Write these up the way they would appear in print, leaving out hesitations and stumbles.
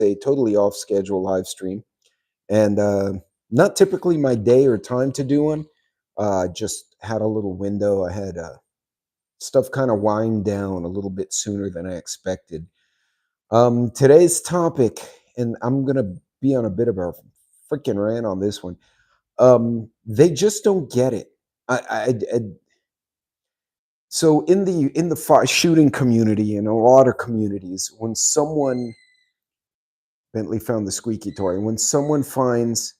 a totally off schedule live stream, and not typically my day or time to do one. Just had a little window. I had stuff kind of wind down a little bit sooner than I expected. Today's topic, and I'm gonna be on a bit of a freaking rant on this one. They just don't get it. So in the shooting community and a lot of communities, when someone Bentley found the squeaky toy, when someone finds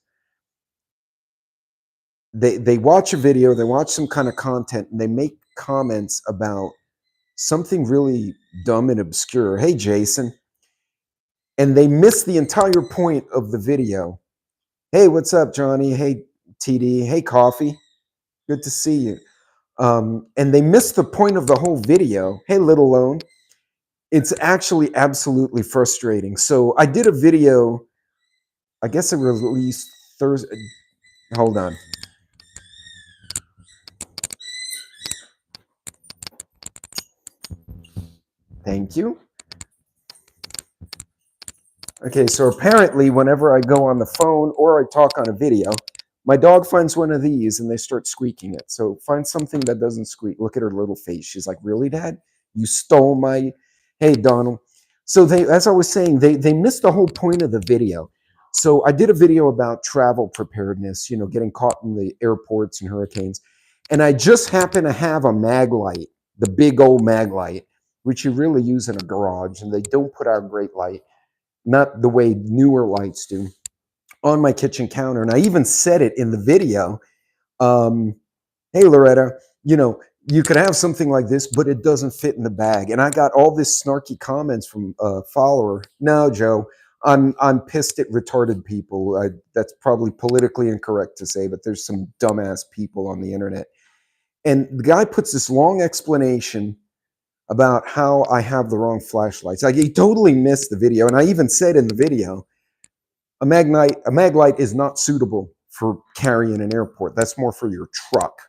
they watch a video, they watch some kind of content, and they make comments about something really dumb and obscure. Hey, Jason. And they miss the entire point of the video. Hey, what's up, Johnny? Hey, TD. Hey, Coffee. Good to see you. And they miss the point of the whole video. Hey, Little Lone. It's actually absolutely frustrating. So I did a video, I guess it released Thursday. Hold on. Thank you. Okay, so apparently whenever I go on the phone or I talk on a video, my dog finds one of these and they start squeaking it. So find something that doesn't squeak. Look at her little face. She's like, really, Dad? You stole my... Hey, Donald. So as I was saying, they missed the whole point of the video. So I did a video about travel preparedness, you know, getting caught in the airports and hurricanes. And I just happen to have a mag light, the big old mag light, which you really use in a garage, and they don't put out great light, not the way newer lights do, on my kitchen counter. And I even said it in the video. Hey, Loretta, you know, you could have something like this, but it doesn't fit in the bag. And I got all this snarky comments from a follower. No, Joe, I'm pissed at retarded people. That's probably politically incorrect to say, but there's some dumbass people on the internet. And the guy puts this long explanation about how I have the wrong flashlights. Like, he totally missed the video. And I even said in the video, a mag light is not suitable for carrying an airport. That's more for your truck.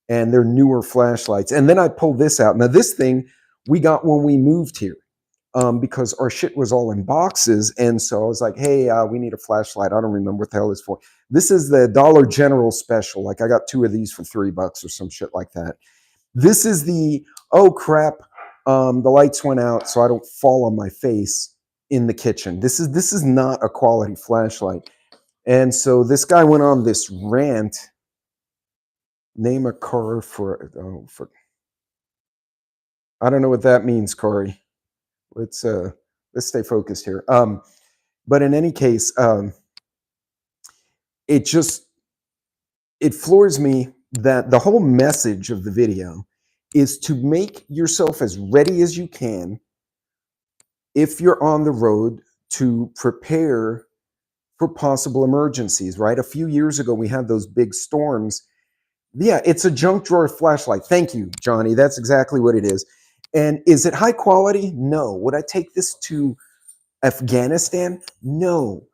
And they're newer flashlights. And then I pulled this out. Now, this thing we got when we moved here because our shit was all in boxes. And so I was like, hey, we need a flashlight. I don't remember what the hell it's for. This is the Dollar General special. Like, I got 2 of these for $3 or some shit like that. This is the, oh, crap, the lights went out so I don't fall on my face in the kitchen. This is not a quality flashlight. And so this guy went on this rant. Name a car for I don't know what that means, Corey. Let's stay focused here. But in any case, it floors me that the whole message of the video is to make yourself as ready as you can if you're on the road to prepare for possible emergencies, right? A few years ago, we had those big storms. Yeah, it's a junk drawer flashlight. Thank you, Johnny. That's exactly what it is. And is it high quality? No. Would I take this to Afghanistan? No.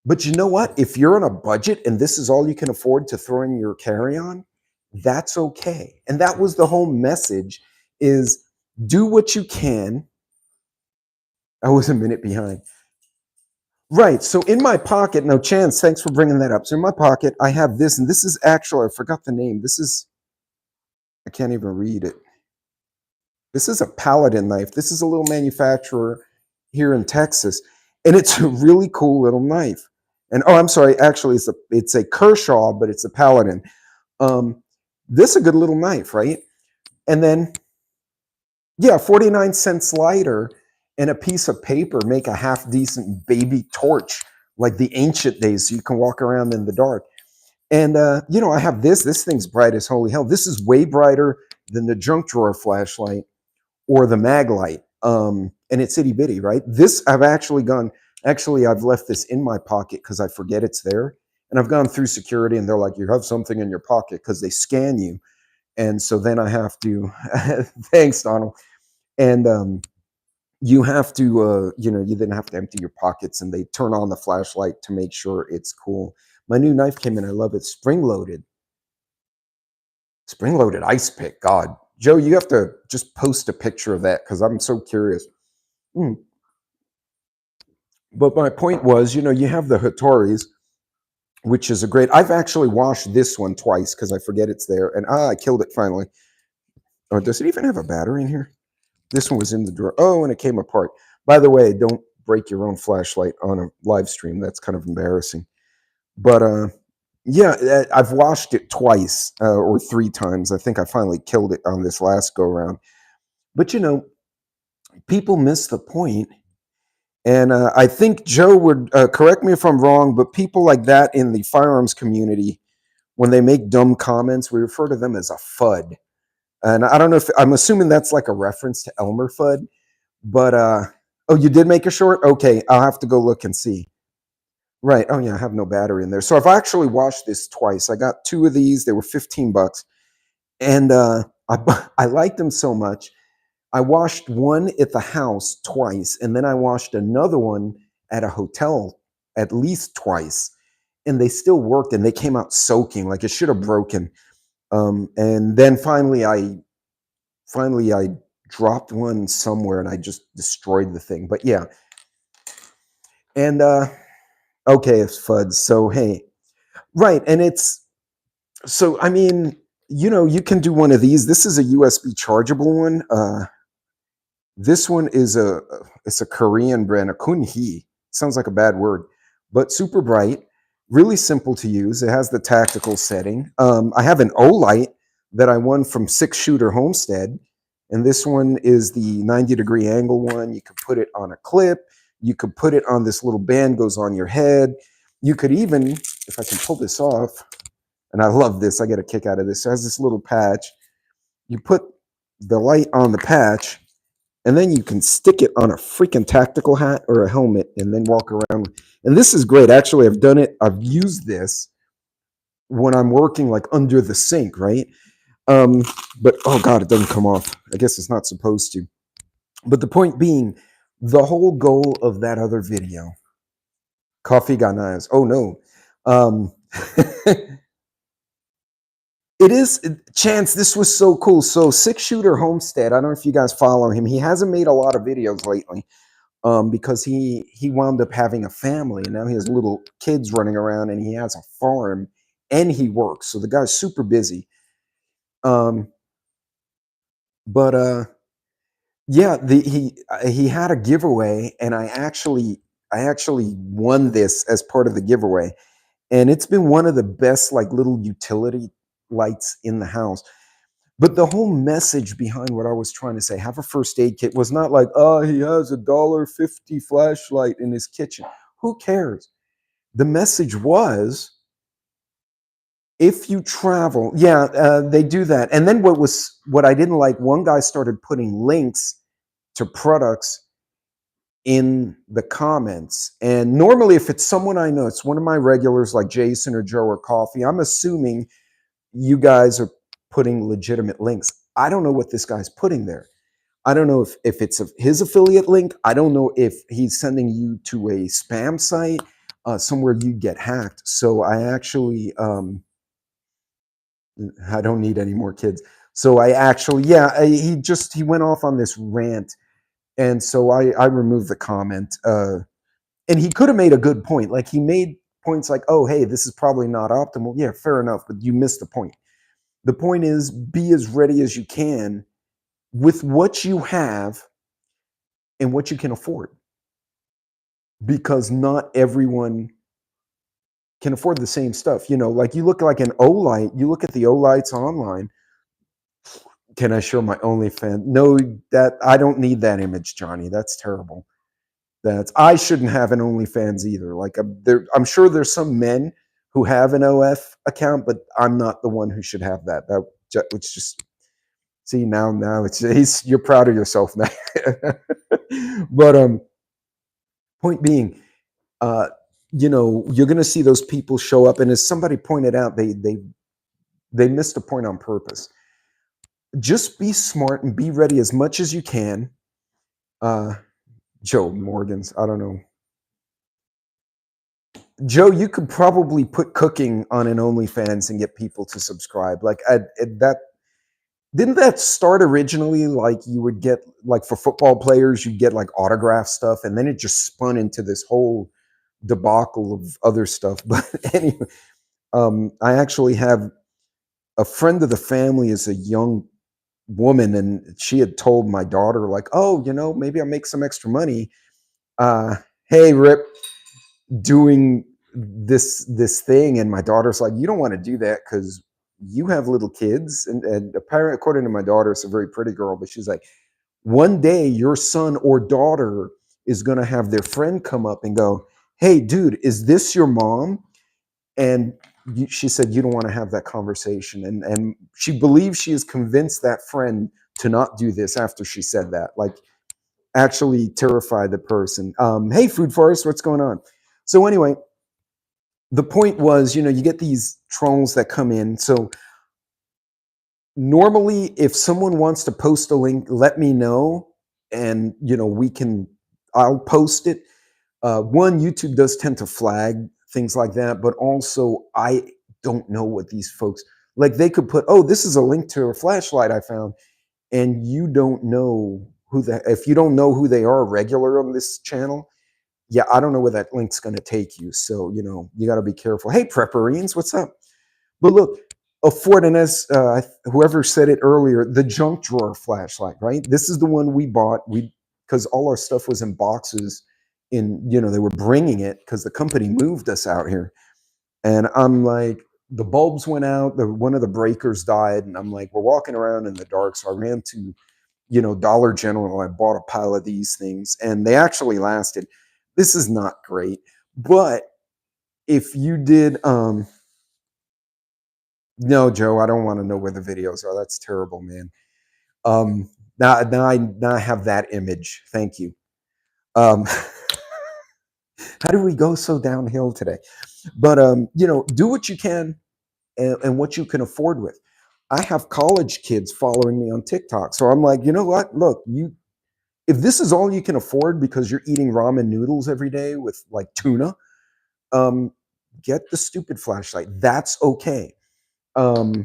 But you know what? If you're on a budget and this is all you can afford to throw in your carry-on, that's okay. And that was the whole message, is do what you can. I was a minute behind. Right. So in my pocket, now, Chance, thanks for bringing that up. So in my pocket, I have this, and this is actually, I forgot the name. This is, I can't even read it. This is a Paladin knife. This is a little manufacturer here in Texas, and it's a really cool little knife. And oh, I'm sorry, actually, it's a Kershaw, but it's a Paladin. This is a good little knife, right? And then, yeah, 49-cent lighter and a piece of paper make a half-decent baby torch, like the ancient days, so you can walk around in the dark. And, you know, I have this. This thing's bright as holy hell. This is way brighter than the junk drawer flashlight or the mag light. And it's itty-bitty, right? This, I've actually I've left this in my pocket because I forget it's there. And I've gone through security, and they're like, you have something in your pocket, because they scan you. And so then I have to, thanks, Donald. And you have to, you know, you then have to empty your pockets, and they turn on the flashlight to make sure it's cool. My new knife came in. I love it. Spring-loaded ice pick. God, Joe, you have to just post a picture of that, because I'm so curious. But my point was, you know, you have the Hataris, which is a great. I've actually washed this one twice because I forget it's there, and I killed it finally. Oh, does it even have a battery in here? This one was in the drawer. Oh, and it came apart. By the way, don't break your own flashlight on a live stream. That's kind of embarrassing. But yeah, I've washed it twice or three times. I think I finally killed it on this last go round. But you know, people miss the point. And I think Joe would correct me if I'm wrong, but people like that in the firearms community, when they make dumb comments, we refer to them as a FUD. And I don't know if I'm assuming that's like a reference to Elmer Fudd, but oh, you did make a short? Okay, I'll have to go look and see. Right. Oh yeah, I have no battery in there. So I've actually washed this twice. I got two of these. They were $15, and I liked them so much. I washed one at the house twice, and then I washed another one at a hotel at least twice, and they still worked, and they came out soaking like it should have broken. And then finally I dropped one somewhere, and I just destroyed the thing. But yeah, and okay, it's Fudds. So hey, right, and it's so I mean, you know, you can do one of these. This is a USB chargeable one. This one is it's a Korean brand, a Kunhi. Sounds like a bad word, but super bright, really simple to use. It has the tactical setting. I have an Olight that I won from 6-Shooter Homestead, and this one is the 90-degree angle one. You could put it on a clip. You could put it on this little band, goes on your head. You could even, if I can pull this off, and I love this, I get a kick out of this. It has this little patch. You put the light on the patch, and then you can stick it on a freaking tactical hat or a helmet and then walk around. And this is great. Actually, I've done it. I've used this when I'm working like under the sink, right? But oh God, it doesn't come off. I guess it's not supposed to. But the point being, the whole goal of that other video, coffee got knives. Oh no. It is, Chance, this was so cool. So 6-Shooter Homestead, I don't know if you guys follow him. He hasn't made a lot of videos lately because he wound up having a family, and now he has little kids running around, and he has a farm, and he works. So the guy's super busy. But yeah, he had a giveaway, and I actually won this as part of the giveaway. And it's been one of the best like little utility lights in the house. But the whole message behind what I was trying to say, have a first aid kit, was not like, oh, he has a $1.50 flashlight in his kitchen. Who cares? The message was, if you travel, yeah, they do that. And then what I didn't like, one guy started putting links to products in the comments. And normally if it's someone I know, it's one of my regulars like Jason or Joe or Coffee, I'm assuming you guys are putting legitimate links. I don't know what this guy's putting there. I don't know if it's his affiliate link. I don't know if he's sending you to a spam site, somewhere you get hacked. So I actually, I don't need any more kids. So I actually, yeah, he went off on this rant. And so I removed the comment. And he could have made a good point. Like he made points like, oh, hey, this is probably not optimal. Yeah, fair enough, but you missed the point. The point is, be as ready as you can with what you have and what you can afford. Because not everyone can afford the same stuff. You know, like you look like an Olight, you look at the Olights online. Can I show my OnlyFans? No, that I don't need that image, Johnny. That's terrible. I shouldn't have an OnlyFans either. Like I'm sure there's some men who have an OF account, but I'm not the one who should have that. It's just, see, now you're proud of yourself now. But point being, you know, you're going to see those people show up, and as somebody pointed out, they missed a point on purpose. Just be smart and be ready as much as you can. Joe Morgan's, I don't know. Joe, you could probably put cooking on an OnlyFans and get people to subscribe. Like that, Didn't that start originally like you would get, like for football players, you'd get like autograph stuff, and then it just spun into this whole debacle of other stuff. But anyway, I actually have a friend of the family is a young woman, and she had told my daughter, like, oh, maybe I'll make some extra money. Hey, Rip, doing this thing. And my daughter's like, you don't want to do that because you have little kids. And apparently, according to my daughter, it's a very pretty girl, but she's like, one day your son or daughter is going to have their friend come up and go, hey, dude, is this your mom? And she said, you don't want to have that conversation. And she believes she has convinced that friend to not do this after she said that, like actually terrify the person. Hey, Food Forest, what's going on? So anyway, the point was, you get these trolls that come in. So normally, if someone wants to post a link, let me know, and I'll post it. One, YouTube does tend to flag things like that, but also I don't know what these folks, like, they could put, oh, this is a link to a flashlight I found, and you don't know if you don't know who they are regular on this channel, yeah, I don't know where that link's going to take you. So, you got to be careful. Hey, Preparedness, what's up? But look, Readiness, whoever said it earlier, the junk drawer flashlight, right? This is the one we bought. Because all our stuff was in boxes. They were bringing it because the company moved us out here. And I'm like, the bulbs went out. One of the breakers died, and I'm like, we're walking around in the dark. So I ran to, Dollar General. I bought a pile of these things, and they actually lasted. This is not great, but if you did, no, Joe, I don't want to know where the videos are. That's terrible, man. Now I have that image. Thank you. How do we go so downhill today? But do what you can and what you can afford with. I have college kids following me on TikTok, so I'm like, you know what? Look, if this is all you can afford because you're eating ramen noodles every day with like tuna, get the stupid flashlight. That's okay. Oh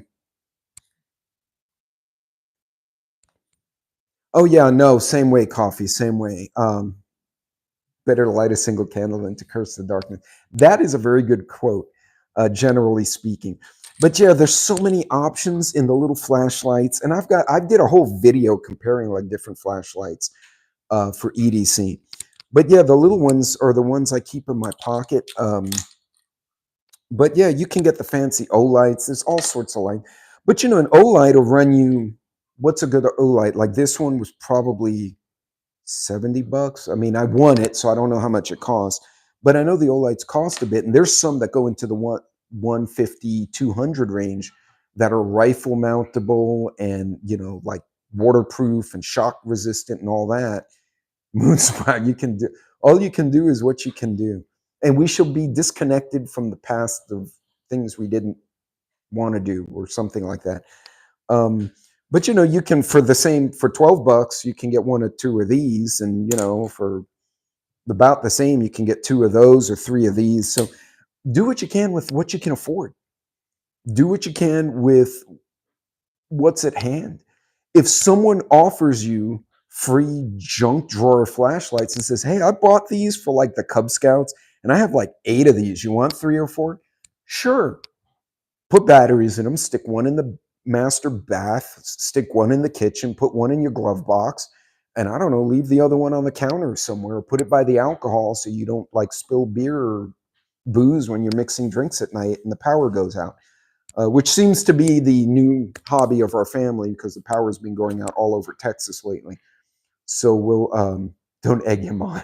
yeah, no, same way, coffee, same way. Better to light a single candle than to curse the darkness. That is a very good quote, generally speaking. But yeah, there's so many options in the little flashlights, and I did a whole video comparing like different flashlights for EDC. But yeah, the little ones are the ones I keep in my pocket. But yeah, you can get the fancy O lights. There's all sorts of light. But an O light will run you. What's a good O light? Like this one was probably $70. I mean, I won it, so I don't know how much it costs. But I know the O lights cost a bit, and there's some that go into the 150, 200 range that are rifle mountable and like waterproof and shock resistant and all that. Moonspot, all you can do is what you can do. And we shall be disconnected from the past of things we didn't want to do or something like that. But you can, for $12, you can get one or two of these, and for about the same, you can get two of those or three of these. So do what you can with what you can afford. Do what you can with what's at hand. If someone offers you free junk drawer flashlights and says, hey, I bought these for like the Cub Scouts, and I have like 8 of these. You want 3 or 4? Sure. Put batteries in them, stick one in the master bath, stick one in the kitchen, put one in your glove box, and I don't know, leave the other one on the counter somewhere, or put it by the alcohol so you don't like spill beer or booze when you're mixing drinks at night and the power goes out, which seems to be the new hobby of our family because the power's been going out all over Texas lately. So we'll don't egg him on.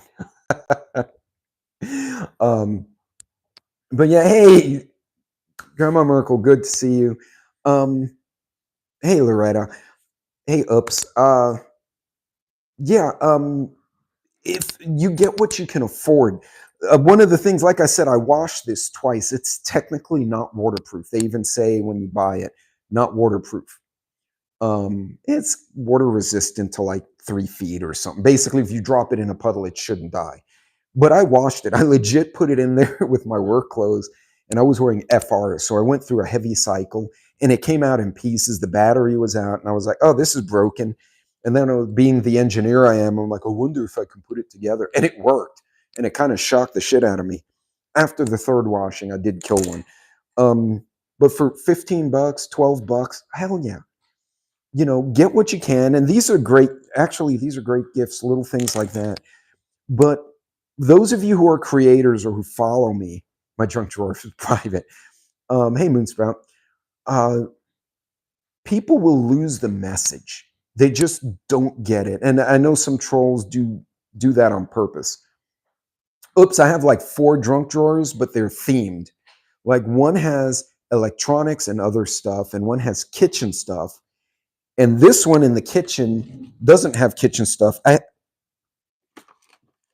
But yeah, hey, Grandma Merkel, good to see you. Hey, Loretta. Hey, Oops. Yeah, if you get what you can afford. One of the things, like I said, I washed this twice. It's technically not waterproof. They even say when you buy it, not waterproof. It's water resistant to like 3 feet or something. Basically, if you drop it in a puddle, it shouldn't die. But I washed it. I legit put it in there with my work clothes, and I was wearing FR, so I went through a heavy cycle. and it came out in pieces. The battery was out, and I was like, oh, this is broken. And then being the engineer I am, I'm like, I wonder if I can put it together. And it worked. And it kind of shocked the shit out of me. After the third washing, I did kill one. But for $15, $12, hell yeah. Get what you can. And these are great. Actually, these are great gifts, little things like that. But those of you who are creators or who follow me, my junk drawer is private. Hey, Moonsprout. People will lose the message. They just don't get it. And I know some trolls do that on purpose. Oops, I have like 4 junk drawers, but they're themed. Like one has electronics and other stuff, and one has kitchen stuff. And this one in the kitchen doesn't have kitchen stuff. I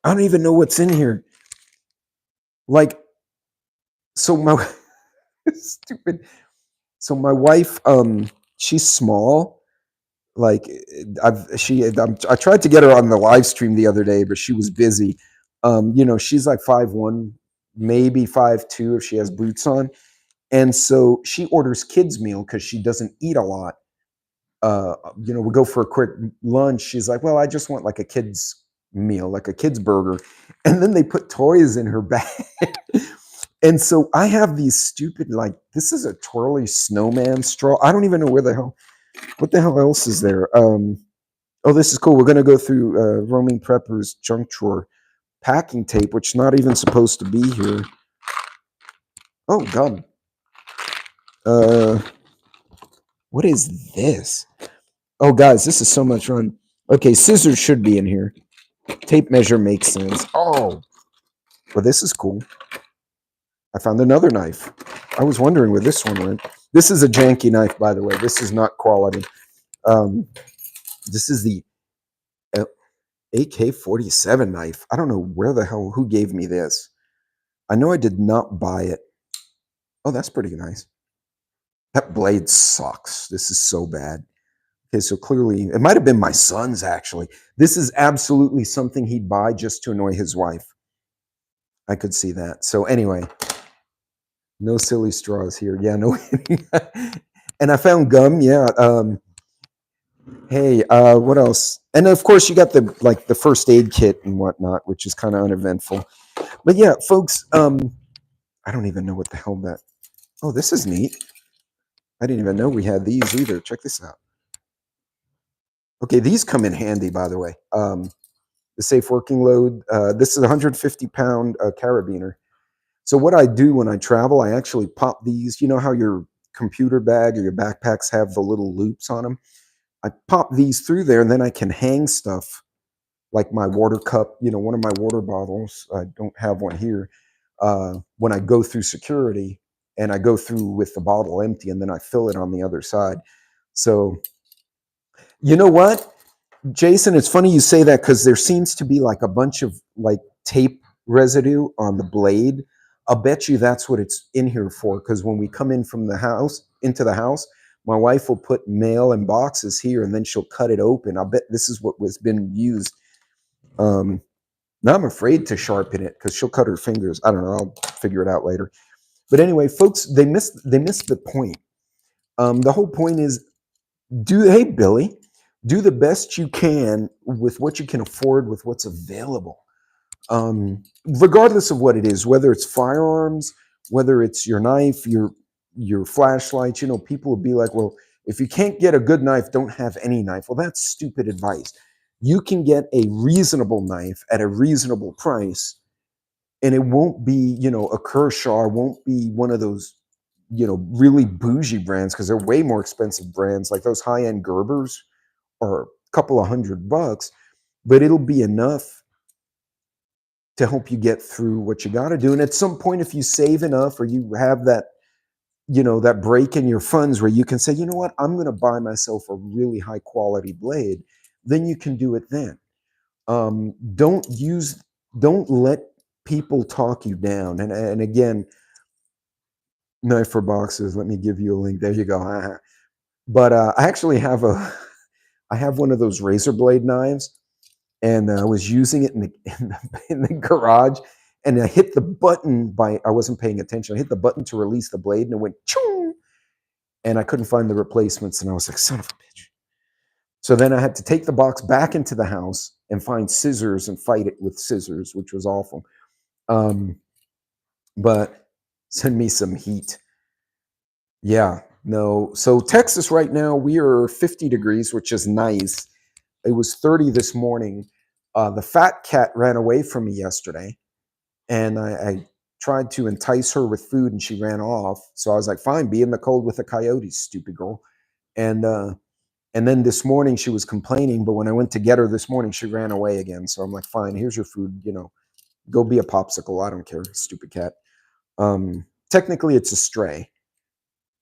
don't even know what's in here. Like, so my stupid. So my wife, she's small. Like I tried to get her on the live stream the other day, but she was busy. She's like 5'1", maybe 5'2" if she has boots on. And so she orders kids meal because she doesn't eat a lot. We go for a quick lunch. She's like, well, I just want like a kid's meal, like a kid's burger. And then they put toys in her bag. And so I have these stupid, like, this is a twirly snowman straw. I don't even know what the hell else is there? Oh, this is cool. We're going to go through Roaming Prepper's junk drawer packing tape, which is not even supposed to be here. Oh, gum. What is this? Oh, guys, this is so much fun. Okay, scissors should be in here. Tape measure makes sense. Oh, well, this is cool. I found another knife. I was wondering where this one went. This is a janky knife, by the way. This is not quality. This is the AK-47 knife. I don't know who gave me this. I know I did not buy it. Oh, that's pretty nice. That blade sucks. This is so bad. Okay, so clearly, it might have been my son's, actually. This is absolutely something he'd buy just to annoy his wife. I could see that. So anyway, no silly straws here. Yeah, no. And I found gum. Yeah. Hey, what else? And of course, you got the first aid kit and whatnot, which is kind of uneventful. But yeah, folks, I don't even know what the hell that. Oh, this is neat. I didn't even know we had these either. Check this out. Okay, these come in handy, by the way. The safe working load. This is a 150-pound carabiner. So what I do when I travel, I actually pop these. You know how your computer bag or your backpacks have the little loops on them? I pop these through there, and then I can hang stuff like my water cup, one of my water bottles. I don't have one here. When I go through security, and I go through with the bottle empty, and then I fill it on the other side. So, you know what, Jason? It's funny you say that because there seems to be like a bunch of like tape residue on the blade. I'll bet you that's what it's in here for. Because when we come in from the house into the house, my wife will put mail and boxes here, and then she'll cut it open. I'll bet this is what was been used. Now I'm afraid to sharpen it because she'll cut her fingers. I don't know. I'll figure it out later. But anyway, folks, they missed the point. The whole point is, hey, Billy, do the best you can with what you can afford with what's available. Regardless of what it is, whether it's firearms, whether it's your knife, your flashlight, people will be like, well, if you can't get a good knife, don't have any knife. Well, that's stupid advice. You can get a reasonable knife at a reasonable price, and it won't be, a Kershaw, won't be one of those, really bougie brands, because they're way more expensive brands. Like those high-end Gerbers are a couple of $100, but it'll be enough to help you get through what you got to do. And at some point, if you save enough, or you have that, that break in your funds where you can say, you know what, I'm going to buy myself a really high quality blade, then you can do it then. Don't let people talk you down. And again, knife for boxes. Let me give you a link. There you go. But I actually have I have one of those razor blade knives, and I was using it in the garage, and I hit the button I wasn't paying attention. I hit the button to release the blade, and it went choom. and I couldn't find the replacements, and I was like, son of a bitch. So then I had to take the box back into the house and find scissors and fight it with scissors, which was awful. But send me some heat. Yeah, no. So Texas right now, we are 50 degrees, which is nice. It was 30 this morning. The fat cat ran away from me yesterday, and I tried to entice her with food, and she ran off. So I was like, fine, be in the cold with the coyotes, stupid girl. And then this morning she was complaining, but when I went to get her this morning, she ran away again. So I'm like, fine, here's your food, go be a popsicle. I don't care, stupid cat. Technically it's a stray,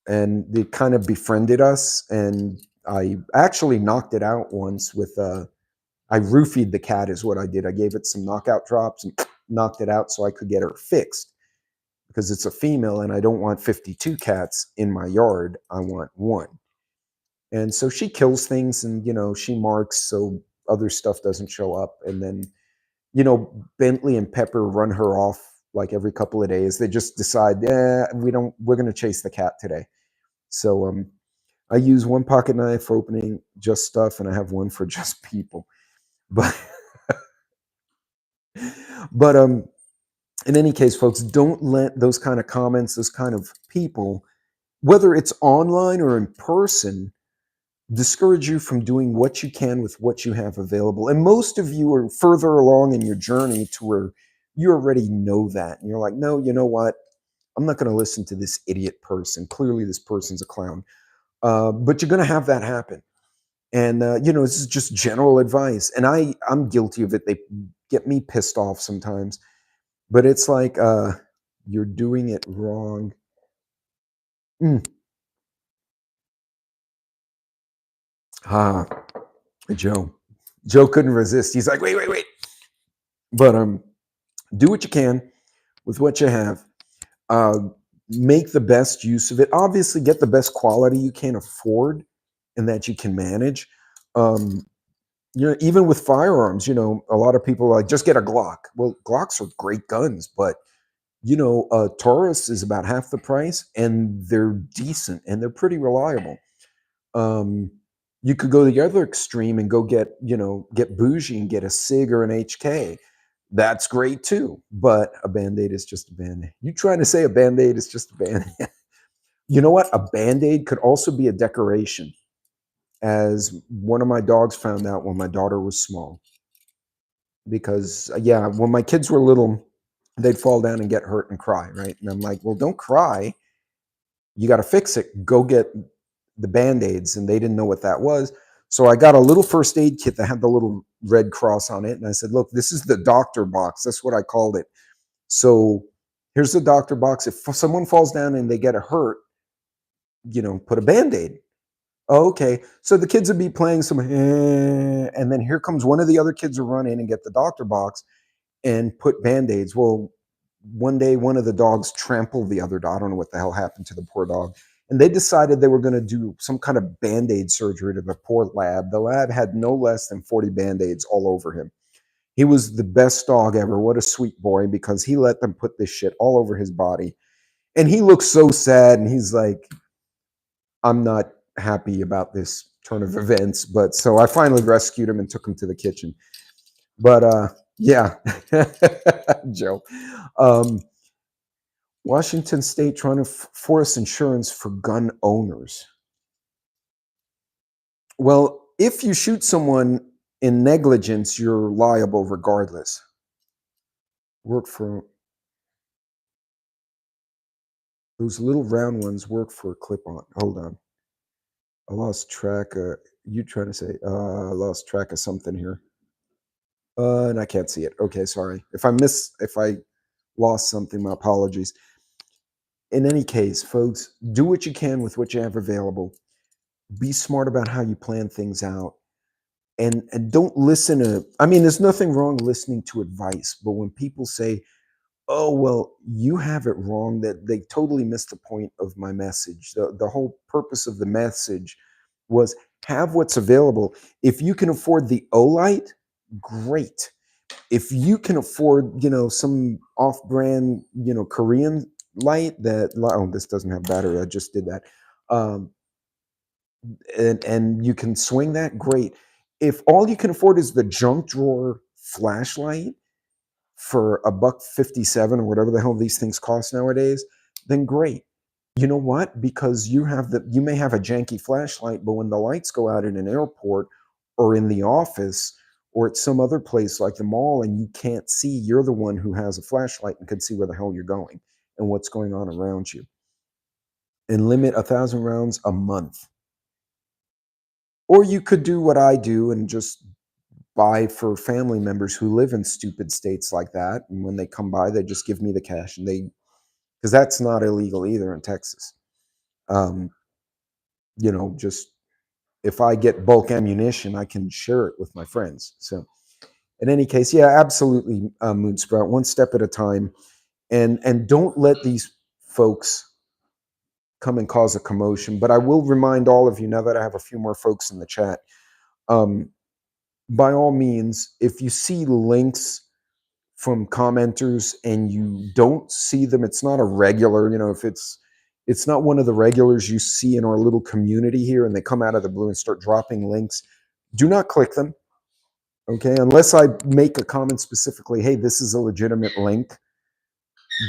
and it kind of befriended us. And I actually knocked it out once with, I roofied the cat is what I did. I gave it some knockout drops and knocked it out so I could get her fixed, because it's a female and I don't want 52 cats in my yard. I want one. And so she kills things, and, she marks so other stuff doesn't show up. And then, Bentley and Pepper run her off like every couple of days. They just decide, we're going to chase the cat today. So I use one pocket knife for opening just stuff, and I have one for just people. But, but in any case, folks, don't let those kind of comments, those kind of people, whether it's online or in person, discourage you from doing what you can with what you have available. And most of you are further along in your journey to where you already know that. And you're like, no, you know what? I'm not going to listen to this idiot person. Clearly, this person's a clown. But you're going to have that happen. And, this is just general advice. And I'm guilty of it. They get me pissed off sometimes. But it's like, you're doing it wrong. Joe couldn't resist. He's like, wait. But do what you can with what you have. Make the best use of it. Obviously, get the best quality you can afford and that you can manage. Even with firearms, a lot of people are like, just get a Glock. Well, Glocks are great guns, but Taurus is about half the price, and they're decent and they're pretty reliable. You could go the other extreme and go get bougie and get a SIG or an HK. That's great too. But a Band-Aid is just a Band-Aid. You trying to say a Band-Aid is just a Band-Aid? You know what? A Band-Aid could also be a decoration, as one of my dogs found out when my daughter was small. Because, when my kids were little, they'd fall down and get hurt and cry, right? And I'm like, well, don't cry. You got to fix it. Go get the Band-Aids. And they didn't know what that was. So I got a little first aid kit that had the little red cross on it. And I said, look, this is the doctor box. That's what I called it. So here's the doctor box. If someone falls down and they get hurt, put a Band-Aid. Oh, okay. So the kids would be playing some, and then here comes one of the other kids will run in and get the doctor box and put Band-Aids. Well, one day, one of the dogs trampled the other dog. I don't know what the hell happened to the poor dog. And they decided they were going to do some kind of Band-Aid surgery to the poor lab. The lab had no less than 40 Band-Aids all over him. He was the best dog ever. What a sweet boy, because he let them put this shit all over his body. And he looked so sad, and he's like, I'm not happy about this turn of events. But so I finally rescued him and took him to the kitchen. But yeah, Joe. Washington State trying to force insurance for gun owners. Well, if you shoot someone in negligence, you're liable regardless. Work for those little round ones. Work for a clip-on. Hold on. I lost track. You trying to say? I lost track of something here. And I can't see it. Okay, sorry. If I lost something, my apologies. In any case, folks, do what you can with what you have available. Be smart about how you plan things out. And don't listen to, there's nothing wrong listening to advice, but when people say, oh, well, you have it wrong, that they totally missed the point of my message. The whole purpose of the message was have what's available. If you can afford the Olight, great. If you can afford, some off-brand, Korean light that, oh, this doesn't have battery. I just did that. Um, and you can swing that, great. If all you can afford is the junk drawer flashlight for a buck 57 or whatever the hell these things cost nowadays, then great. You know what? Because you may have a janky flashlight, but when the lights go out in an airport or in the office or at some other place like the mall and you can't see, you're the one who has a flashlight and can see where the hell you're going and what's going on around you. And limit 1,000 rounds a month. Or you could do what I do and just buy for family members who live in stupid states like that. And when they come by, they just give me the cash and because that's not illegal either in Texas. Um, just if I get bulk ammunition, I can share it with my friends. So in any case, yeah, absolutely, Moonsprout, one step at a time. And don't let these folks come and cause a commotion. But I will remind all of you, now that I have a few more folks in the chat, um, by all means, if you see links from commenters and you don't see them, it's not a regular, if it's not one of the regulars you see in our little community here and they come out of the blue and start dropping links, do not click them. Okay, unless I make a comment specifically, hey, this is a legitimate link,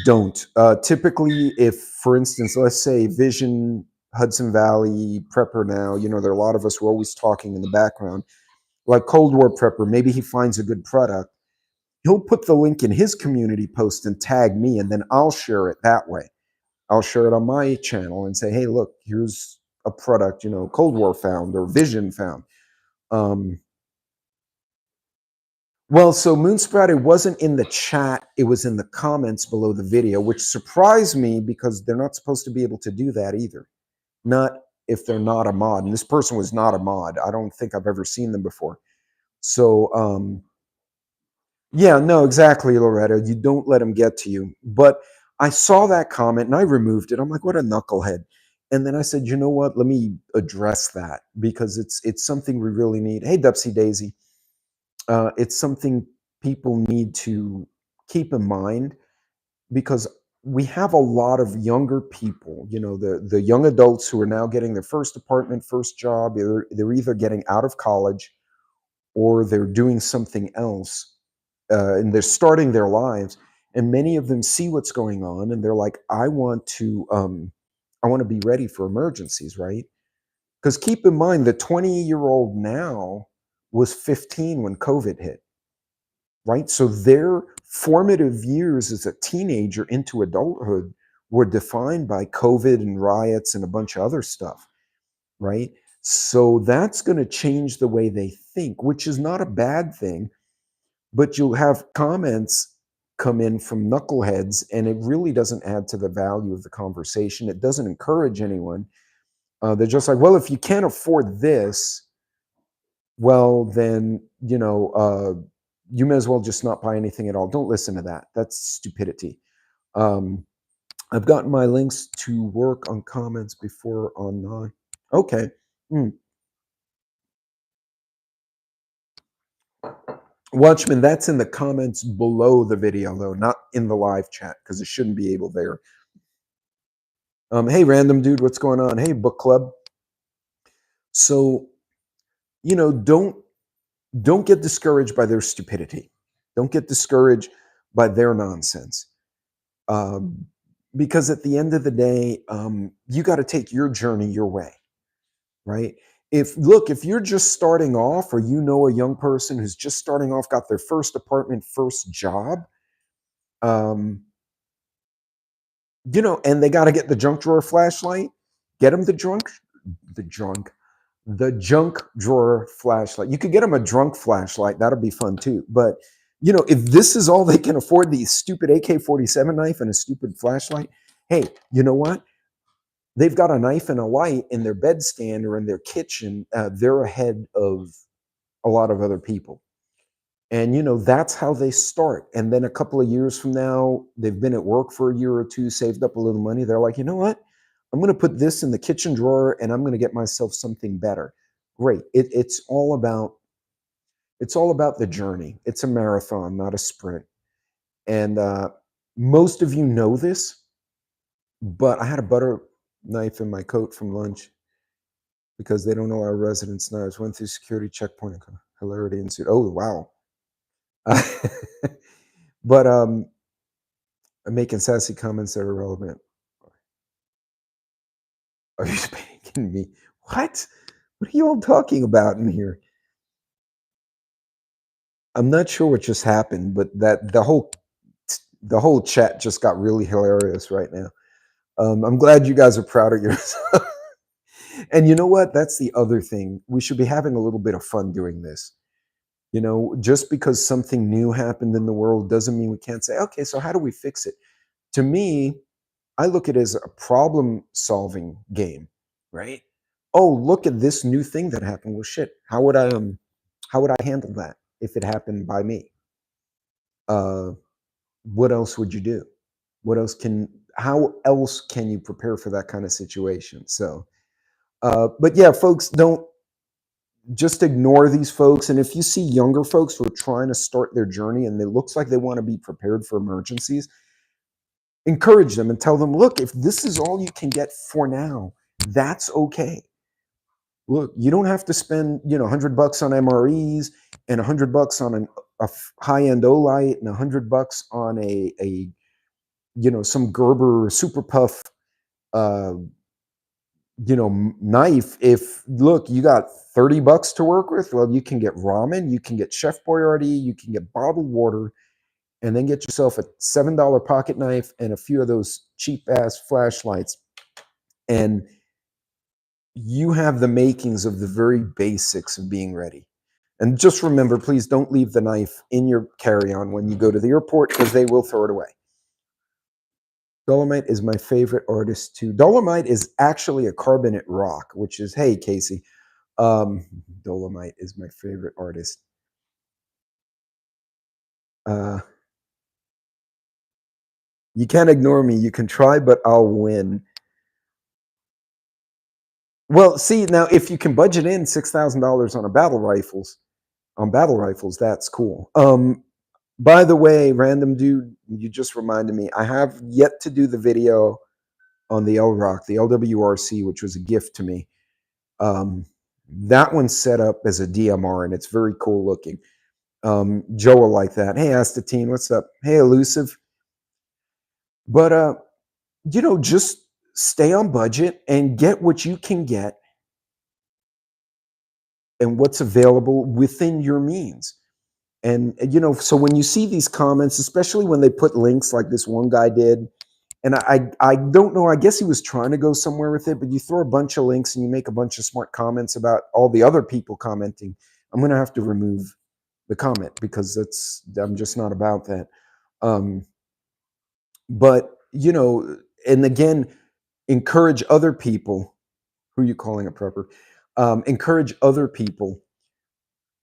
don't. Typically, if, for instance, let's say Vision, Hudson Valley, Prepper Now, there are a lot of us who are always talking in the background, like Cold War Prepper, maybe he finds a good product. He'll put the link in his community post and tag me, and then I'll share it that way. I'll share it on my channel and say, hey, look, here's a product, Cold War found or Vision found. Well, so Moonsprout, it wasn't in the chat. It was in the comments below the video, which surprised me because they're not supposed to be able to do that either. Not if they're not a mod. And this person was not a mod. I don't think I've ever seen them before. So, yeah, no, exactly, Loretta. You don't let them get to you. But I saw that comment and I removed it. I'm like, what a knucklehead. And then I said, you know what? Let me address that because it's something we really need. Hey, Dupsy Daisy. It's something people need to keep in mind because we have a lot of younger people, the young adults who are now getting their first apartment, first job. They're either getting out of college or they're doing something else and they're starting their lives. And many of them see what's going on and they're like, I want to be ready for emergencies, right? Because keep in mind, the 20-year-old now was 15 when COVID hit, right? So their formative years as a teenager into adulthood were defined by COVID and riots and a bunch of other stuff, right? So that's going to change the way they think, which is not a bad thing, but you'll have comments come in from knuckleheads and it really doesn't add to the value of the conversation. It doesn't encourage anyone. They're just like, well, if you can't afford this, well, then, you may as well just not buy anything at all. Don't listen to that. That's stupidity. I've gotten my links to work on comments before on okay. Watchman, that's in the comments below the video, though, not in the live chat, because it shouldn't be able there. Hey, random dude, what's going on? Hey, book club. So, don't get discouraged by their stupidity. Don't get discouraged by their nonsense. Because at the end of the day, you got to take your journey your way, right? If you're just starting off or a young person who's just starting off, got their first apartment, first job, and they got to get the junk drawer flashlight, get them the junk drawer flashlight. You could get them a drunk flashlight. That'll be fun too. But, if this is all they can afford, the stupid AK-47 knife and a stupid flashlight, hey, you know what? They've got a knife and a light in their bed stand or in their kitchen. They're ahead of a lot of other people. And, that's how they start. And then a couple of years from now, they've been at work for a year or two, saved up a little money. They're like, you know what? I'm going to put this in the kitchen drawer and I'm going to get myself something better. Great. It's all about the journey. It's a marathon, not a sprint. And most of you know this, but I had a knife in my coat from lunch because they don't allow residents knives. Went through security checkpoint and hilarity ensued. Oh, wow. But I'm making sassy comments that are relevant. Are you spanking me? What? What are you all talking about in here? I'm not sure what just happened, but that the whole chat just got really hilarious right now. I'm glad you guys are proud of yourself. And you know what? That's the other thing. We should be having a little bit of fun doing this. You know, just because something new happened in the world doesn't mean we can't say, okay, so how do we fix it? To me, I look at it as a problem solving game, right? Oh, look at this new thing that happened. Well, shit, how would I handle that if it happened by me? Uh, what else would you do? What else can how else can you prepare for that kind of situation? So, but yeah, folks, don't just ignore these folks. And if you see younger folks who are trying to start their journey and it looks like they want to be prepared for emergencies, encourage them and tell them, look, if this is all you can get for now, that's okay. Look, you don't have to spend, $100 on MREs and $100 on a high-end Olight and $100 on a some Gerber Super Puff uh, knife. If look, you got $30 to work with, well, you can get ramen, you can get Chef Boyardee, you can get bottled water, and then get yourself a $7 pocket knife and a few of those cheap ass flashlights. And you have the makings of the very basics of being ready. And just remember, please don't leave the knife in your carry-on when you go to the airport because they will throw it away. Dolomite is my favorite artist too. Dolomite is actually a carbonate rock, which is, hey, Casey, Dolomite is my favorite artist. You can't ignore me. You can try, but I'll win. Well, see, now if you can budget in $6,000 on battle rifles, that's cool. By the way, random dude, you just reminded me. I have yet to do the video on the LROC, the LWRC, which was a gift to me. That one's set up as a DMR, and it's very cool looking. Joe will like that. Hey, Astatine, what's up? Hey, Elusive. But just stay on budget and get what you can get and what's available within your means. And so when you see these comments, especially when they put links like this one guy did, and I don't know, I guess he was trying to go somewhere with it, but you throw a bunch of links and you make a bunch of smart comments about all the other people commenting, I'm going to have to remove the comment because I'm just not about that. But, and again, encourage other people. Who are you calling a prepper? Encourage other people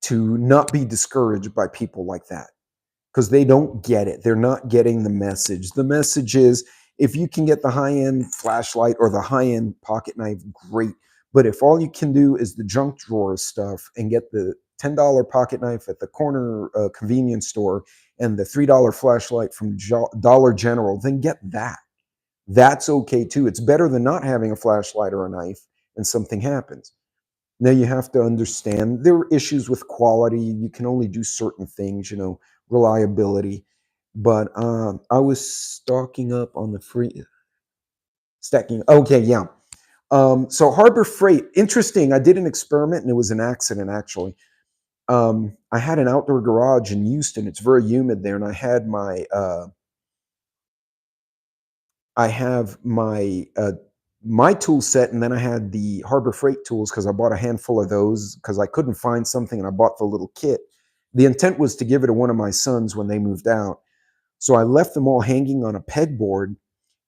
to not be discouraged by people like that because they don't get it. They're not getting the message. The message is if you can get the high-end flashlight or the high-end pocket knife, great. But if all you can do is the junk drawer stuff and get the $10 pocket knife at the corner convenience store and the $3 flashlight from Dollar General, then get that. That's okay too. It's better than not having a flashlight or a knife and something happens. Now you have to understand there are issues with quality. You can only do certain things, reliability. But I was stocking up on the free stacking. Okay, yeah. So Harbor Freight, interesting. I did an experiment and it was an accident actually. I had an outdoor garage in Houston. It's very humid there, and I had my tool set, and then I had the Harbor Freight tools because I bought a handful of those because I couldn't find something, and I bought the little kit. The intent was to give it to one of my sons when they moved out. So I left them all hanging on a pegboard,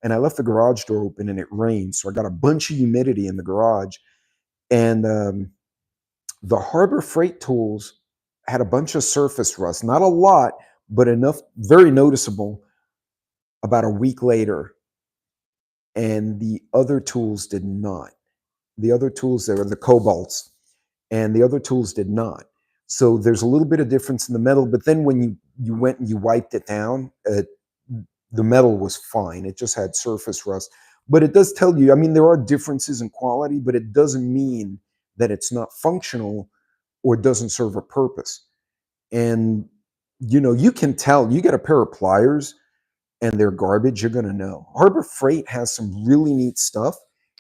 and I left the garage door open, and it rained. So I got a bunch of humidity in the garage, and the Harbor Freight tools had a bunch of surface rust, not a lot, but enough, very noticeable. About a week later, and the other tools did not. The other tools, there were the cobalts, and the other tools did not. So there's a little bit of difference in the metal, but then when you went and you wiped it down, the metal was fine. It just had surface rust. But it does tell you, I mean, there are differences in quality, but it doesn't mean that it's not functional or doesn't serve a purpose. And, you know, you can tell, you get a pair of pliers and they're garbage, you're going to know. Harbor Freight has some really neat stuff,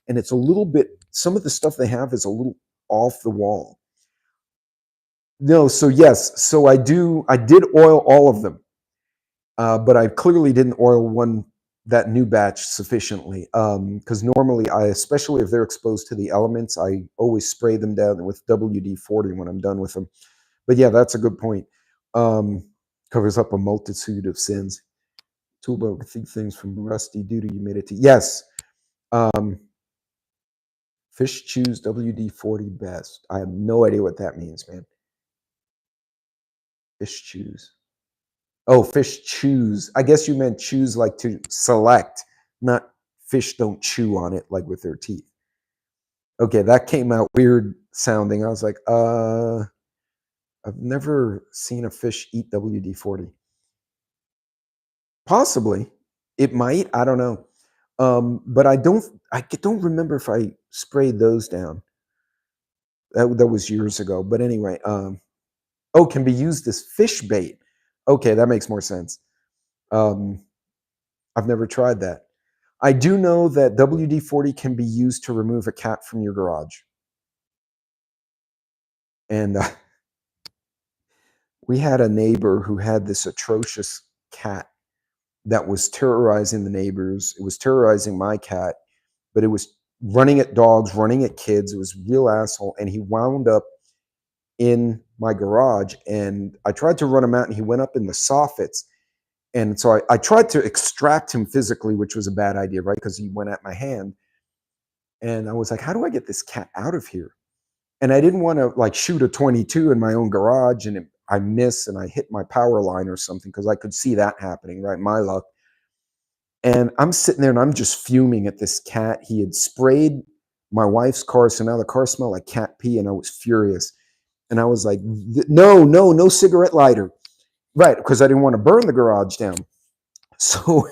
and it's a little bit, some of the stuff they have is a little off the wall. No, so yes, so I did oil all of them, but I clearly didn't oil that new batch sufficiently, because normally especially if they're exposed to the elements, I always spray them down with WD-40 when I'm done with them. But yeah, that's a good point. Covers up a multitude of sins. Toolbar with things from rusty due to humidity. Yes. Fish choose WD-40 best. I have no idea what that means, man. Fish choose. Oh, fish choose. I guess you meant choose like to select, not fish don't chew on it like with their teeth. Okay, that came out weird sounding. I was like, I've never seen a fish eat WD-40. Possibly. It might. I don't know. But I don't remember if I sprayed those down. That was years ago. But anyway, oh, can be used as fish bait. Okay, that makes more sense. I've never tried that. I do know that WD-40 can be used to remove a cat from your garage. And we had a neighbor who had this atrocious cat that was terrorizing the neighbors. It was terrorizing my cat, but it was running at dogs, running at kids. It was a real asshole. And he wound up in my garage, and I tried to run him out, and he went up in the soffits. And so I tried to extract him physically, which was a bad idea, right? Because he went at my hand. And I was like, how do I get this cat out of here? And I didn't want to like shoot a 22 in my own garage, and I miss and I hit my power line or something, because I could see that happening, right? My luck. And I'm sitting there and I'm just fuming at this cat. He had sprayed my wife's car, so now the car smelled like cat pee, and I was furious. And I was like, no cigarette lighter. Right, because I didn't want to burn the garage down. So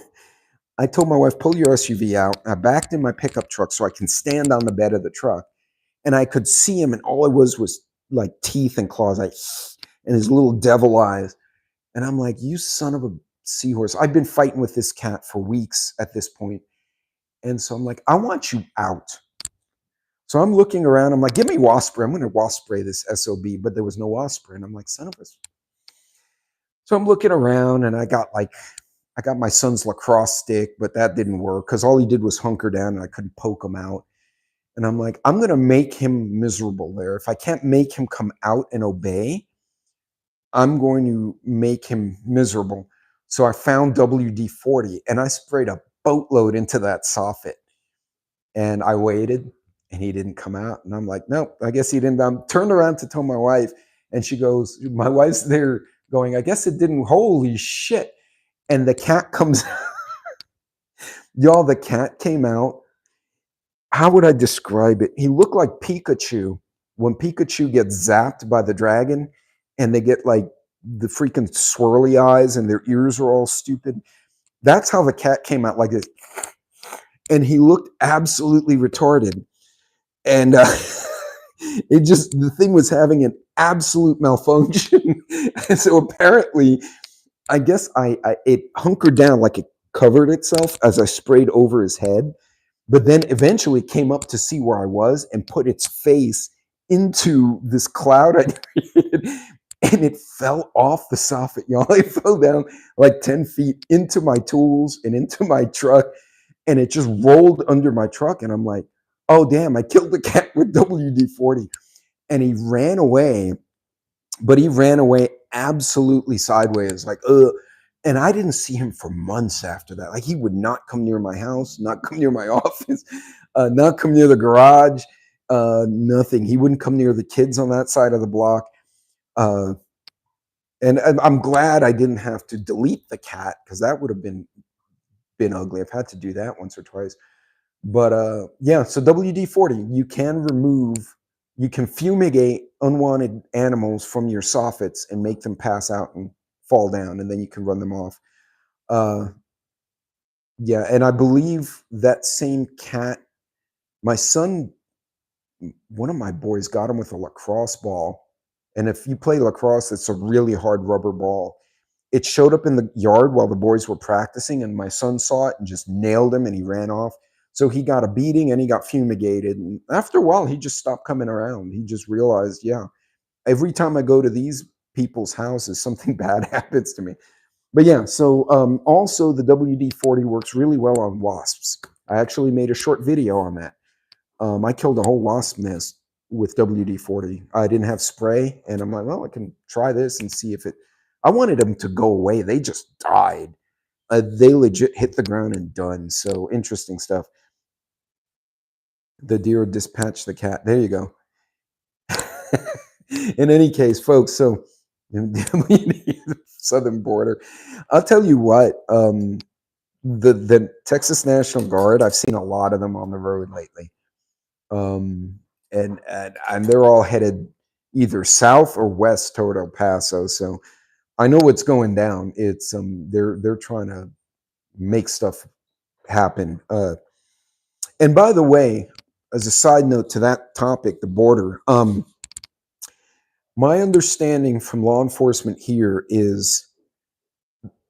I told my wife, pull your SUV out. I backed in my pickup truck so I can stand on the bed of the truck. And I could see him, and all it was like teeth and claws, and his little devil eyes. And I'm like, you son of a seahorse. I've been fighting with this cat for weeks at this point. And so I'm like, I want you out. So I'm looking around. I'm like, give me wasp spray. I'm going to wasp spray this SOB. But there was no wasp spray. And I'm like, son of a. So I'm looking around, and I got my son's lacrosse stick, but that didn't work because all he did was hunker down, and I couldn't poke him out. And I'm like, I'm going to make him miserable there. If I can't make him come out and obey, I'm going to make him miserable. So I found WD-40, and I sprayed a boatload into that soffit. And I waited, and he didn't come out. And I'm like, nope, I guess he didn't. I turned around to tell my wife, and she goes, my wife's there going, I guess it didn't. Holy shit. And the cat comes out. Y'all, the cat came out. How would I describe it? He looked like Pikachu when Pikachu gets zapped by the dragon, and they get like the freaking swirly eyes, and their ears are all stupid. That's how the cat came out, like this. And he looked absolutely retarded. And the thing was having an absolute malfunction. And so apparently, I guess it hunkered down, like it covered itself as I sprayed over his head, but then eventually came up to see where I was and put its face into this cloud I created, and it fell off the soffit, y'all. It fell down like 10 feet into my tools and into my truck, and it just rolled under my truck. And I'm like, oh, damn, I killed the cat with WD-40. And he ran away, but he ran away absolutely sideways, like, ugh. And I didn't see him for months after that. Like, he would not come near my house, not come near my office, not come near the garage, nothing. He wouldn't come near the kids on that side of the block. And I'm glad I didn't have to delete the cat, because that would have been ugly. I've had to do that once or twice. But yeah, so WD-40, you can fumigate unwanted animals from your soffits and make them pass out and fall down, and then you can run them off. Yeah, and I believe that same cat, my son, one of my boys got him with a lacrosse ball. And if you play lacrosse, it's a really hard rubber ball. It showed up in the yard while the boys were practicing, and my son saw it and just nailed him, and he ran off. So he got a beating and he got fumigated. And after a while, he just stopped coming around. He just realized, yeah, every time I go to these people's houses, something bad happens to me. But yeah, so also the WD-40 works really well on wasps. I actually made a short video on that. I killed a whole wasp nest with WD-40. I didn't have spray, and I'm like, well, I can try this and see if it. I wanted them to go away. They just died. They legit hit the ground and done. So interesting stuff. The deer dispatched the cat. There you go. In any case, folks, so the southern border. I'll tell you what. The Texas National Guard. I've seen a lot of them on the road lately. And they're all headed either south or west toward El Paso. So I know what's going down. It's they're trying to make stuff happen. And by the way, as a side note to that topic, the border, my understanding from law enforcement here is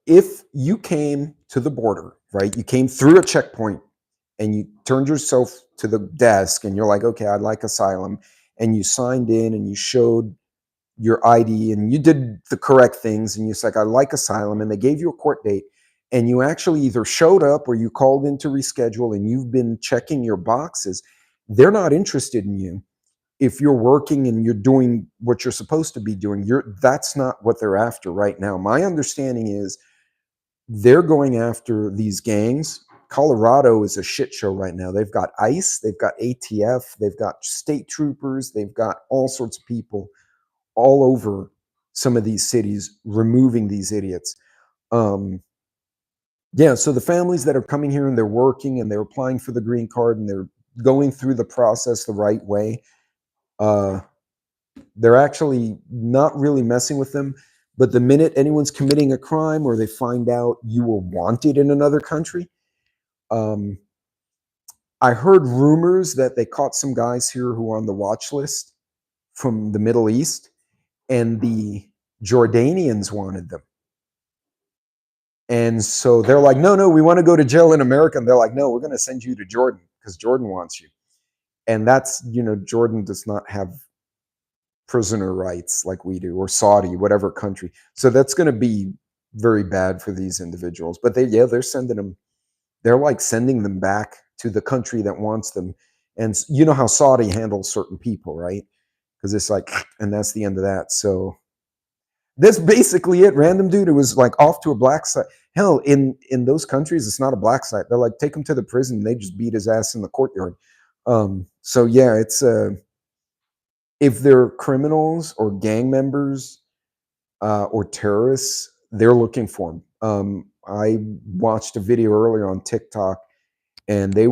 if you came to the border, right, you came through a checkpoint and you turned yourself to the desk and you're like, okay, I'd like asylum, and you signed in and you showed your ID and you did the correct things and you said, I like asylum, and they gave you a court date, and you actually either showed up or you called in to reschedule and you've been checking your boxes, they're not interested in you. If you're working and you're doing what you're supposed to be doing, that's not what they're after right now. My understanding is they're going after these gangs. Colorado is a shit show right now. They've got ICE, they've got ATF, they've got state troopers, they've got all sorts of people all over some of these cities removing these idiots. Yeah, so the families that are coming here and they're working and they're applying for the green card and they're going through the process the right way, they're actually not really messing with them. But the minute anyone's committing a crime or they find out you were wanted in another country, I heard rumors that they caught some guys here who are on the watch list from the Middle East, and the Jordanians wanted them. And so they're like, no, we want to go to jail in America. And they're like, no, we're going to send you to Jordan because Jordan wants you. And that's, Jordan does not have prisoner rights like we do, or Saudi, whatever country. So that's going to be very bad for these individuals. But they're sending them. They're like sending them back to the country that wants them. And you know how Saudi handles certain people, right? Because it's like, and that's the end of that. So that's basically it. Random dude who was like off to a black site. Hell, in those countries, it's not a black site. They're like, take him to the prison. They just beat his ass in the courtyard. So yeah, it's if they're criminals or gang members or terrorists, they're looking for them. I watched a video earlier on TikTok, and they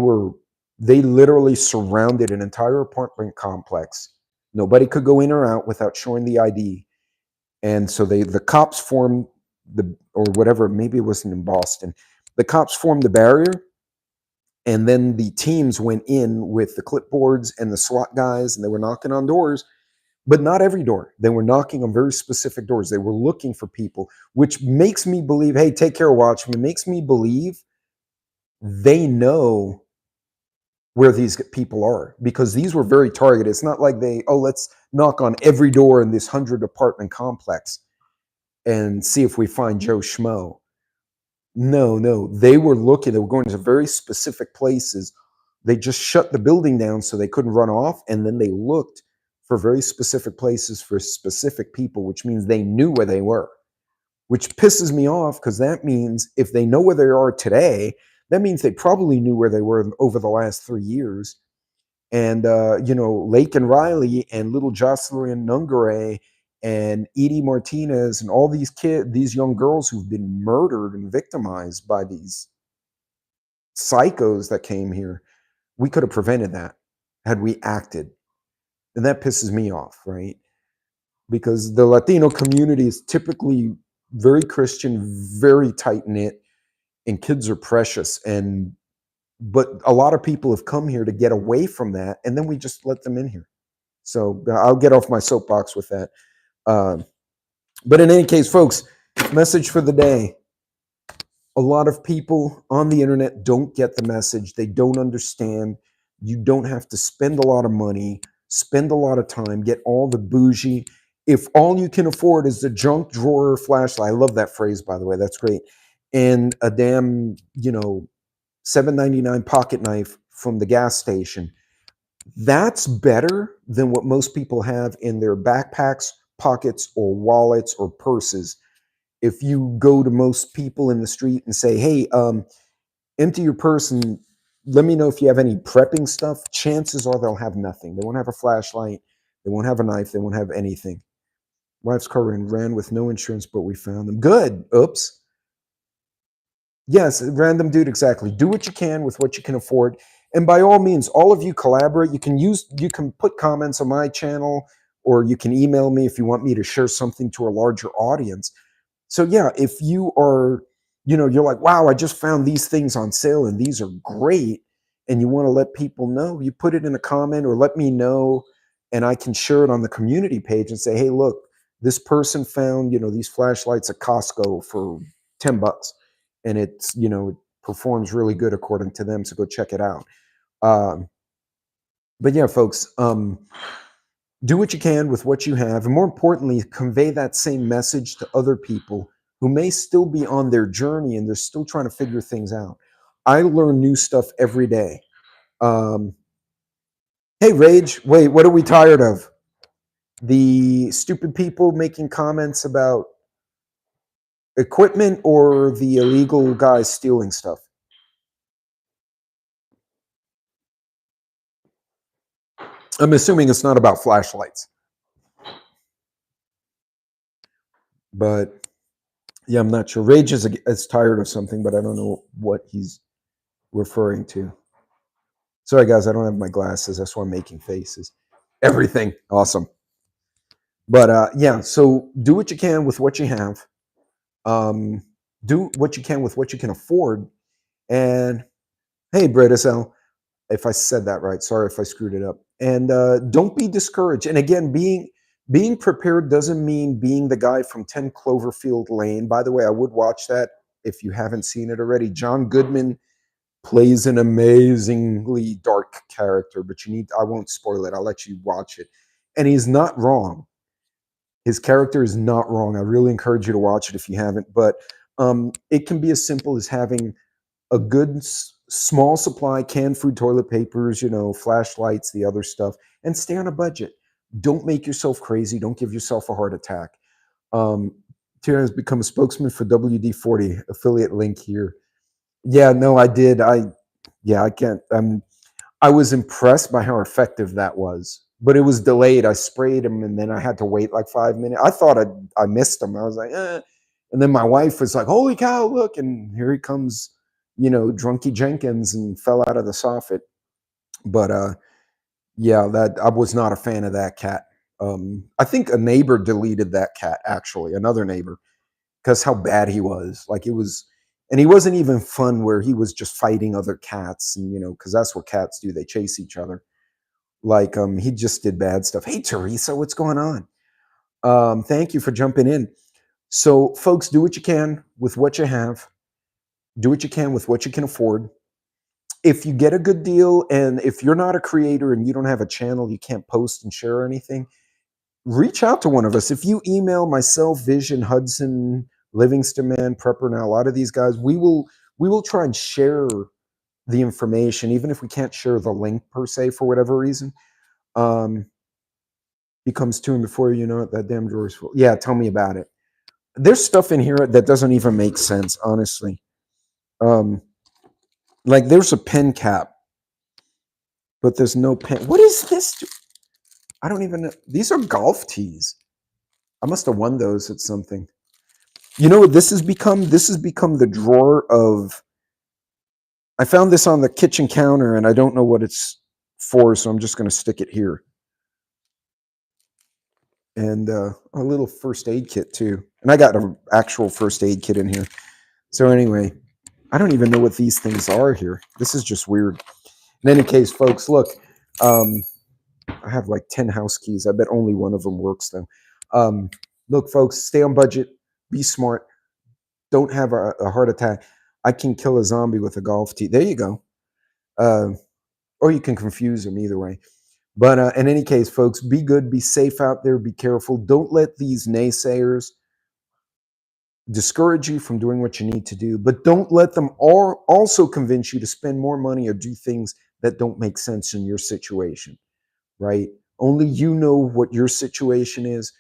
literally surrounded an entire apartment complex. Nobody could go in or out without showing the ID. And so the cops formed or whatever, maybe it wasn't in Boston. The cops formed the barrier, and then the teams went in with the clipboards and the SWAT guys, and they were knocking on doors, but not every door. They were knocking on very specific doors. They were looking for people, which makes me believe, hey, take care, Watchmen, makes me believe they know where these people are, because these were very targeted. It's not like let's knock on every door in this 100 apartment complex and see if we find Joe Schmo. No, they were looking. They were going to very specific places. They just shut the building down so they couldn't run off, and then they looked for very specific places for specific people, which means they knew where they were, which pisses me off, because that means if they know where they are today, that means they probably knew where they were over the last 3 years. And, Lake and Riley and little Jocelyn Nungare and Edie Martinez and all these young girls who've been murdered and victimized by these psychos that came here, we could have prevented that had we acted. And that pisses me off, right? Because the Latino community is typically very Christian, very tight-knit, and kids are precious. But a lot of people have come here to get away from that, and then we just let them in here. So I'll get off my soapbox with that. But in any case, folks, message for the day. A lot of people on the internet don't get the message. They don't understand. You don't have to spend a lot of money, spend a lot of time, get all the bougie. If all you can afford is the junk drawer flashlight, I love that phrase, by the way, that's great, and a damn, $7.99 pocket knife from the gas station, that's better than what most people have in their backpacks, pockets, or wallets or purses. If you go to most people in the street and say, hey, empty your purse and let me know if you have any prepping stuff, chances are they'll have nothing. They won't have a flashlight. They won't have a knife. They won't have anything. Wife's car ran with no insurance, but we found them. Good. Oops. Yes, random dude, exactly. Do what you can with what you can afford. And by all means, all of you collaborate. You can put comments on my channel, or you can email me if you want me to share something to a larger audience. So yeah, if you are, you're like, wow, I just found these things on sale and these are great, and you want to let people know, you put it in a comment or let me know, and I can share it on the community page and say, hey, look, this person found, these flashlights at Costco for $10, and it performs really good according to them. So go check it out. But yeah, folks, do what you can with what you have, and more importantly, convey that same message to other people who may still be on their journey and they're still trying to figure things out. I learn new stuff every day. Hey, Rage, wait, what are we tired of? The stupid people making comments about equipment or the illegal guys stealing stuff? I'm assuming it's not about flashlights. But yeah, I'm not sure. Rage is tired of something, but I don't know what he's referring to. Sorry, guys, I don't have my glasses. That's why I'm making faces. Everything. Awesome. But yeah, so do what you can with what you have. Do what you can with what you can afford. And hey, Bredisel, if I said that right, sorry if I screwed it up. And don't be discouraged. And again, being prepared doesn't mean being the guy from 10 Cloverfield Lane. By the way, I would watch that if you haven't seen it already. John Goodman plays an amazingly dark character, but I won't spoil it. I'll let you watch it. And he's not wrong. His character is not wrong. I really encourage you to watch it if you haven't. But it can be as simple as having a good small supply, canned food, toilet papers, flashlights, the other stuff, and stay on a budget. Don't make yourself crazy. Don't give yourself a heart attack. Tierra has become a spokesman for WD-40, affiliate link here. Yeah, no, I did. I can't. I was impressed by how effective that was, but it was delayed. I sprayed them and then I had to wait like 5 minutes. I thought I missed them. I was like, eh. And then my wife was like, holy cow, look. And here he comes, Drunky Jenkins, and fell out of the soffit. But yeah, that I was not a fan of that cat. I think a neighbor deleted that cat, actually, another neighbor, because how bad he was. Like it was, and he wasn't even fun where he was just fighting other cats, and because that's what cats do, they chase each other. Like he just did bad stuff. Hey, Teresa, what's going on? Thank you for jumping in. So folks, do what you can with what you have. Do what you can with what you can afford. If you get a good deal, and if you're not a creator and you don't have a channel, you can't post and share anything, reach out to one of us. If you email myself, Vision, Hudson, Livingston Man, Prepper, now a lot of these guys, we will try and share the information, even if we can't share the link per se for whatever reason. He comes to him before you know it, that damn drawer is full. Yeah, tell me about it. There's stuff in here that doesn't even make sense, honestly. Like there's a pen cap, but there's no pen. What is this? I don't even know. These are golf tees. I must have won those at something. You know what this has become? This has become the drawer of... I found this on the kitchen counter, and I don't know what it's for, so I'm just going to stick it here. And a little first aid kit, too. And I got an actual first aid kit in here. So anyway, I don't even know what these things are here. This is just weird. In any case, folks, look, I have like 10 house keys. I bet only one of them works though. Look, folks, stay on budget, be smart, don't have a heart attack. I can kill a zombie with a golf tee. There you go. Or you can confuse them either way. But in any case, folks, be good, be safe out there, be careful. Don't let these naysayers discourage you from doing what you need to do, but don't let them also convince you to spend more money or do things that don't make sense in your situation, right? Only you know what your situation is.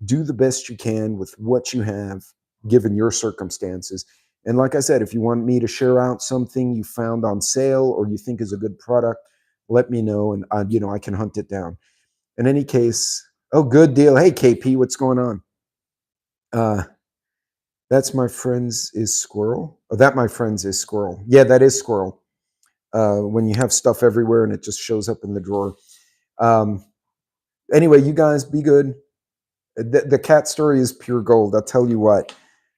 Do the best you can with what you have, given your circumstances. And like I said, if you want me to share out something you found on sale or you think is a good product, let me know, and I can hunt it down. In any case, oh, good deal. Hey, KP, what's going on? That's my friend's is Squirrel. Oh, that my friend's is Squirrel. Yeah, that is Squirrel. When you have stuff everywhere and it just shows up in the drawer. Anyway, you guys be good. The cat story is pure gold. I'll tell you what,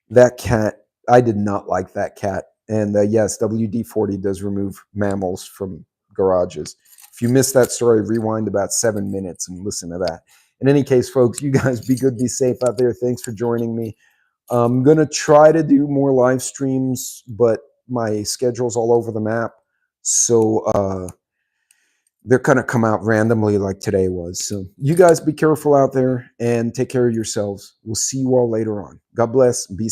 that cat, I did not like that cat. And yes, WD-40 does remove mammals from garages. If you missed that story, rewind about 7 minutes and listen to that. In any case, folks, you guys be good, be safe out there. Thanks for joining me. I'm going to try to do more live streams, but my schedule's all over the map. So they're going to come out randomly like today was. So you guys be careful out there and take care of yourselves. We'll see you all later on. God bless. Be